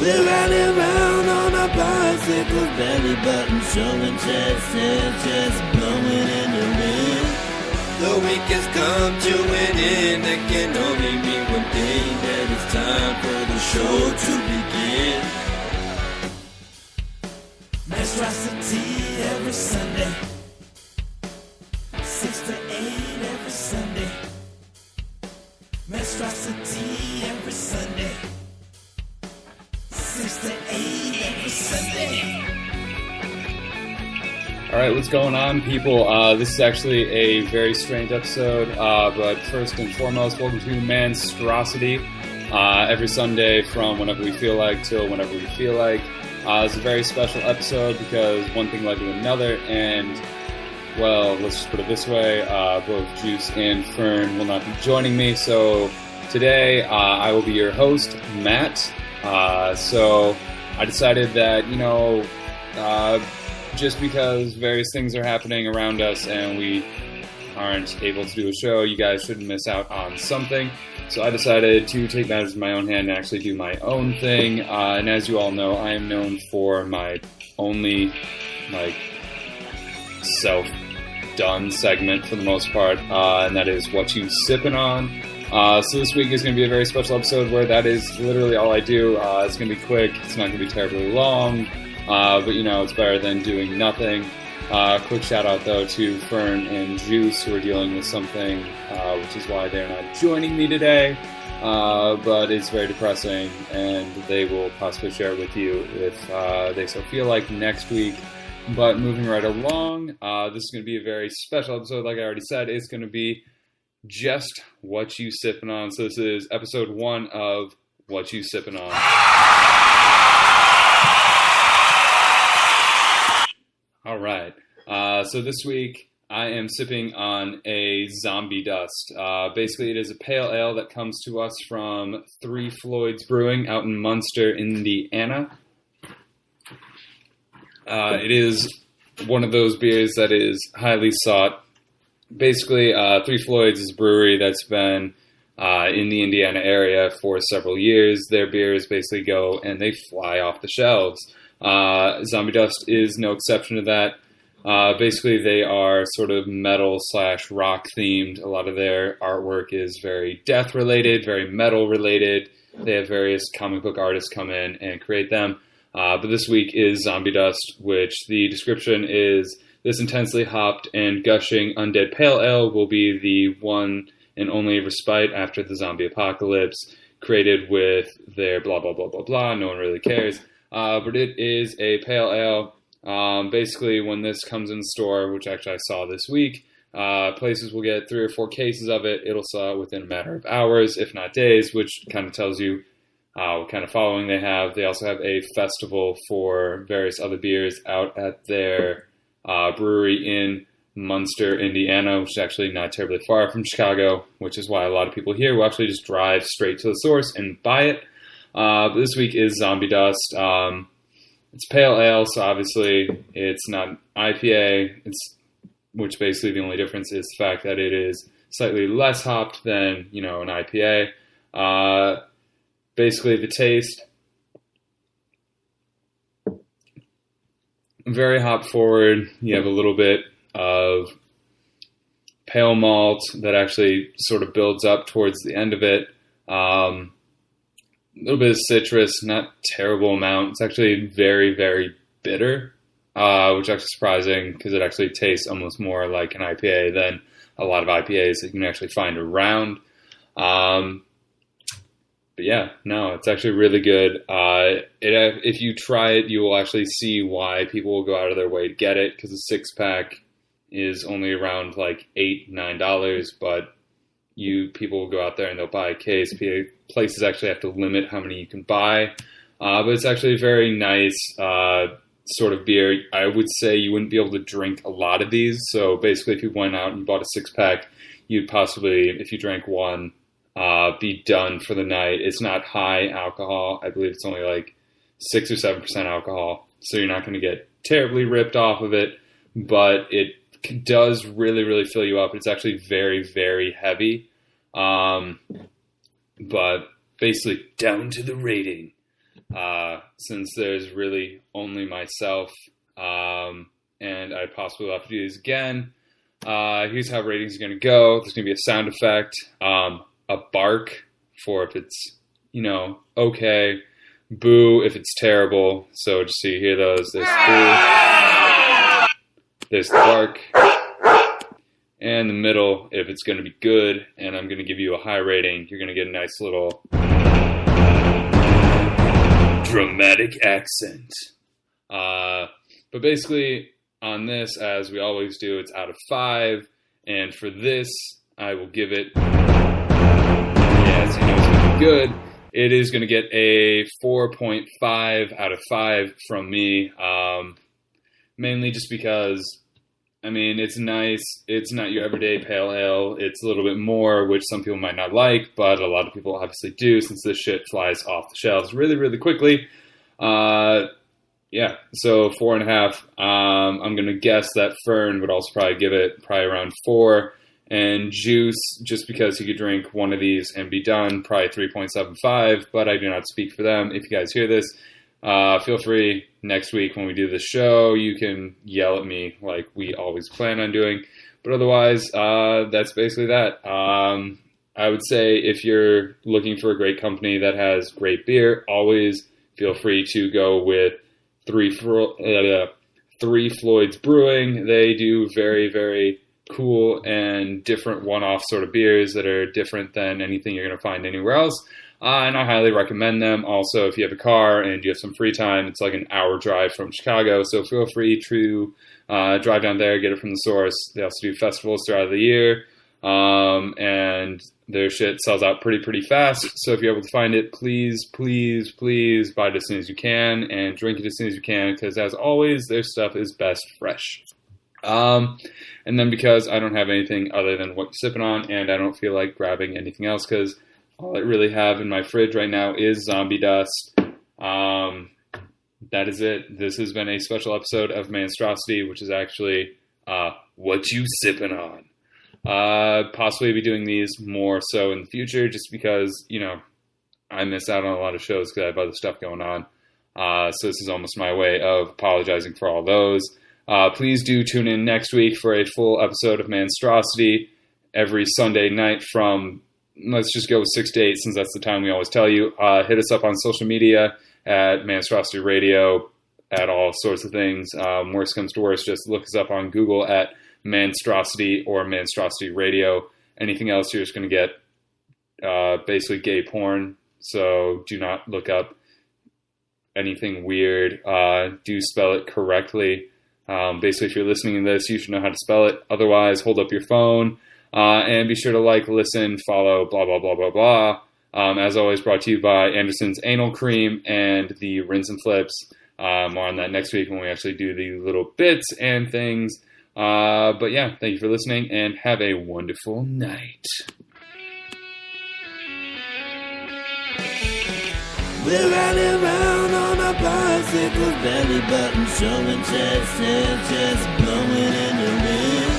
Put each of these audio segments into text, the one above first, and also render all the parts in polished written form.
We're riding around on our bicycles, belly button showing, chest blowing in the wind. The week has come to an end. That can only mean one thing, that it's time for the show to begin. Manstrosity every Sunday, 6 to 8 every Sunday. Manstrosity every Sunday, 6 to 8 every Sunday. All right, what's going on, people? This is actually a very strange episode, but first and foremost, welcome to Manstrosity. Every Sunday from whenever we feel like till whenever we feel like. It's a very special episode because one thing led to another, and, well, let's just put it this way, both Juice and Fern will not be joining me, so today I will be your host, Matt. So I decided that, just because various things are happening around us and we aren't able to do a show, you guys shouldn't miss out on something. So I decided to take matters in my own hand and actually do my own thing. And as you all know, I am known for my only, self-done segment for the most part, and that is What You Sippin' On. So this week is going to be a very special episode where that is literally all I do. It's going to be quick. It's not going to be terribly long. But, it's better than doing nothing. Quick shout out, though, to Fern and Juice, who are dealing with something, which is why they're not joining me today. But it's very depressing, and they will possibly share it with you if they so feel like next week. But moving right along, this is going to be a very special episode. Like I already said, it's going to be just What You Sippin' On. So this is episode 1 of What You Sippin' On. All right. So this week I am sipping on a Zombie Dust. Basically, it is a pale ale that comes to us from Three Floyds Brewing out in Munster, Indiana. It is one of those beers that is highly sought. Basically, Three Floyds is a brewery that's been in the Indiana area for several years. Their beers basically go and they fly off the shelves. Zombie Dust is no exception to that. Basically, they are sort of metal/rock themed. A lot of their artwork is very death related, very metal related. They have various comic book artists come in and create them. But this week is Zombie Dust, which the description is, this intensely hopped and gushing undead pale ale will be the one and only respite after the zombie apocalypse, created with their blah, blah, blah, blah, blah. No one really cares. But it is a pale ale. Basically, when this comes in the store, which actually I saw this week, places will get 3 or 4 cases of it. It'll sell out within a matter of hours, if not days, which kind of tells you what kind of following they have. They also have a festival for various other beers out at their brewery in Munster, Indiana, which is actually not terribly far from Chicago, which is why a lot of people here will actually just drive straight to the source and buy it. But this week is Zombie Dust. It's pale ale, so obviously it's not IPA, which basically the only difference is the fact that it is slightly less hopped than, an IPA. Basically the taste, very hop forward. You have a little bit of pale malt that actually sort of builds up towards the end of it. A little bit of citrus, not terrible amount. It's actually very, very bitter, which is actually surprising because it actually tastes almost more like an IPA than a lot of IPAs that you can actually find around. But yeah, no, it's actually really good. If you try it, you will actually see why people will go out of their way to get it, because a 6-pack is only around like $8, $9, but people will go out there and they'll buy a case. Places actually have to limit how many you can buy, but it's actually a very nice sort of beer. I would say you wouldn't be able to drink a lot of these. So basically, if you went out and you bought a 6-pack, you'd possibly, if you drank one, be done for the night. It's not high alcohol. I believe it's only like 6 or 7% alcohol. So you're not going to get terribly ripped off of it, but it does really, really fill you up. It's actually very, very heavy. But basically, down to the rating. since there's really only myself, and I possibly will have to do this again. Here's how ratings are going to go. There's going to be a sound effect, a bark for if it's, okay, boo if it's terrible. So just so you hear those, there's boo, there's the bark, and the middle if it's going to be good, and I'm going to give you a high rating. You're going to get a nice little dramatic accent. But basically, on this, as we always do, it's out of 5, and for this, I will give it, it's going to be good. It is going to get a 4.5 out of 5 from me, mainly just because, it's nice. It's not your everyday pale ale. It's a little bit more, which some people might not like, but a lot of people obviously do, since this shit flies off the shelves really, really quickly. So 4.5. I'm going to guess that Fern would also probably give it around 4. And Juice, just because he could drink one of these and be done, probably 3.75, but I do not speak for them. If you guys hear this, feel free next week when we do the show, you can yell at me like we always plan on doing. But otherwise, that's basically that. I would say if you're looking for a great company that has great beer, always feel free to go with Three Floyds Brewing. They do very, very cool and different one-off sort of beers that are different than anything you're going to find anywhere else. And I highly recommend them. Also, if you have a car and you have some free time, it's like an hour drive from Chicago. So feel free to drive down there, get it from the source. They also do festivals throughout the year. And their shit sells out pretty fast. So if you're able to find it, please buy it as soon as you can and drink it as soon as you can, because as always, their stuff is best fresh. And then because I don't have anything other than what you're sipping on, and I don't feel like grabbing anything else, because all I really have in my fridge right now is zombie dust. That is it. This has been a special episode of Manstrosity, which is actually what you sipping on. Possibly be doing these more so in the future, just because, I miss out on a lot of shows because I have other stuff going on. So this is almost my way of apologizing for all those. Please do tune in next week for a full episode of Manstrosity every Sunday night from, let's just go with 6 to 8, since that's the time we always tell you. Hit us up on social media at Manstrosity Radio, at all sorts of things. Worst comes to worst, just look us up on Google at Manstrosity or Manstrosity Radio. Anything else, you're just going to get basically gay porn. So do not look up anything weird. Do spell it correctly. Basically, if you're listening to this, you should know how to spell it. Otherwise, hold up your phone and be sure to like, listen, follow, blah, blah, blah, blah, blah. As always, brought to you by Anderson's Anal Cream and the Rinse and Flips. More on that next week when we actually do the little bits and things. But yeah, thank you for listening and have a wonderful night. We're riding around on our bicycles, belly button showing chest, just blowing in the wind.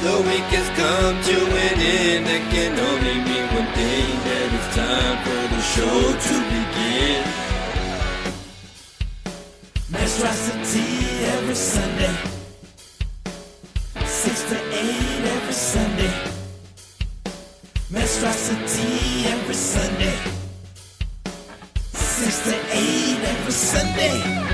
The week has come to an end. That can only mean one thing, that it's time for the show to begin. Manstrosity every Sunday, 6 to 8 every Sunday. Manstrosity every Sunday, 6 to 8 every Sunday.